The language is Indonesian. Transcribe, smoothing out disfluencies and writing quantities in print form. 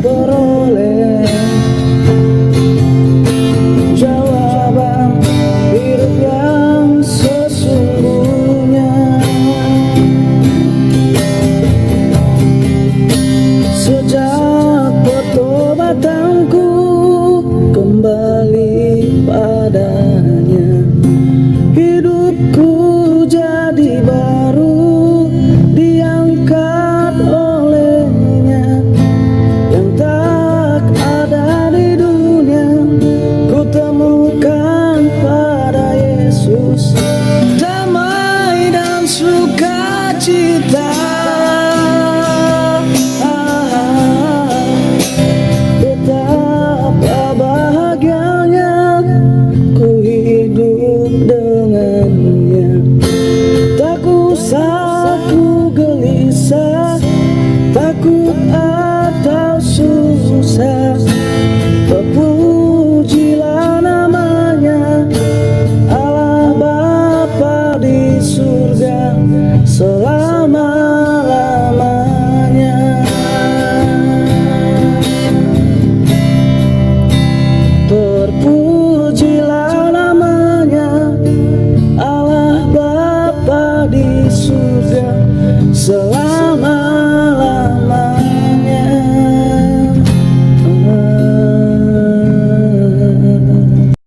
beroleh jawaban hidup yang sesungguhnya. Sejak pertobatanku kembali padanya, hidupku jadi baru, diangkat olehnya. Yang tak ada di dunia ku temukan pada Yesus, damai dan sukacita. Betapa bahagianya ku hidup dengannya. Tak usah ku gelisah, takut atau susah. Terpujilah namanya, Allah Bapa di surga selama-lamanya. Terpujilah namanya, Allah Bapa di surga selama